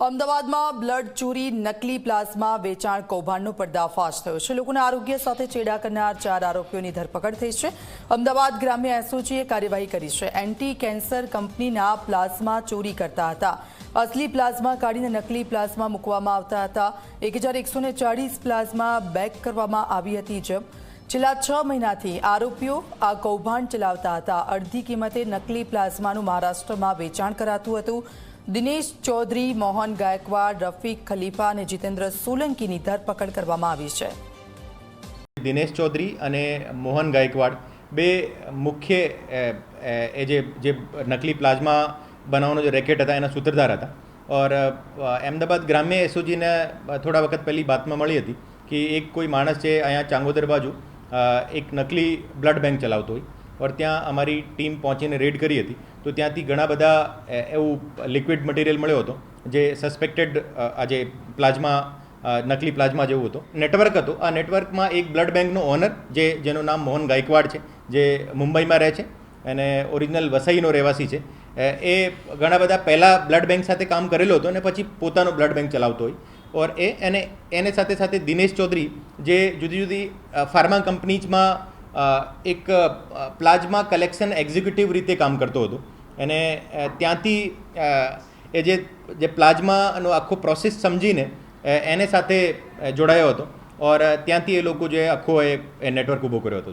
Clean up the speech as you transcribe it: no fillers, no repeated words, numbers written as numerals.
અમદાવાદમાં બ્લડ ચોરી નકલી પ્લાઝમા વેચાણ કૌભાંડનો પર્દાફાશ થયો છે। લોકોના આરોગ્ય સાથે ચેડા કરનાર 4 આરોપીઓની ધરપકડ થઈ છે। અમદાવાદ ગ્રામ્ય એસઓજીએ કાર્યવાહી કરી છે। એન્ટી કેન્સર કંપનીના પ્લાઝમા ચોરી કરતા હતા। અસલી પ્લાઝમા કાઢીને નકલી પ્લાઝમા મૂકવામાં આવતા હતા। 1140 પ્લાઝમા બેગ કરવામાં આવી હતી। છેલ્લા 6 મહિનાથી આરોપીઓ આ કૌભાંડ ચલાવતા હતા। અડધી કિંમતે નકલી પ્લાઝમાનું મહારાષ્ટ્રમાં વેચાણ કરાતું હતું। દિનેશ ચૌધરી, મોહન ગાયકવાડ, રફીક ખલીફા અને જીતેન્દ્ર સોલંકીની ધરપકડ કરવામાં આવી છે। દિનેશ ચૌધરી અને મોહન ગાયકવાડ બે મુખ્ય જે નકલી પ્લાઝમા બનાવવાનો જે રેકેટ હતા એના સૂત્રધાર હતા। और अहमदाबाद ग्राम्य एसओजी ने थोड़ा वक्त पहली बात में मળી હતી કે એક કોઈ માણસ છે અહીંયા ચાંગોદર બાજુ એક નકલી બ્લડ બેંક ચલાવતો હોય और ત્યાં અમારી ટીમ પહોંચીને રેડ કરી હતી। તો ત્યાંથી ઘણા બધા એવું લિક્વિડ મટીરિયલ મળ્યો હતો જે સસ્પેક્ટેડ આજે પ્લાઝમા નકલી પ્લાઝમા જેવું હતો। નેટવર્ક હતો। આ નેટવર્કમાં એક બ્લડ બેંકનો ઓનર જેનું નામ મોહન ગાયકવાડ છે, જે મુંબઈમાં રહે છે અને ઓરિજિનલ વસઈનો રહેવાસી છે। એ ઘણા બધા પહેલાં બ્લડ બેંક સાથે કામ કરેલો હતો અને પછી પોતાનો બ્લડ બેંક ચલાવતો હોય। और એને સાથે સાથે દિનેશ ચૌધરી જે જુદી જુદી ફાર્મા કંપનીઝમાં એક પ્લાઝમા કલેક્શન એક્ઝિક્યુટિવ રીતે કામ કરતો હતો અને ત્યાંથી એ જે પ્લાઝમાનો આખો પ્રોસેસ સમજીને એને સાથે જોડાયો હતો और ત્યાંથી એ લોકો જે આખો એ નેટવર્ક ઊભો કર્યો હતો।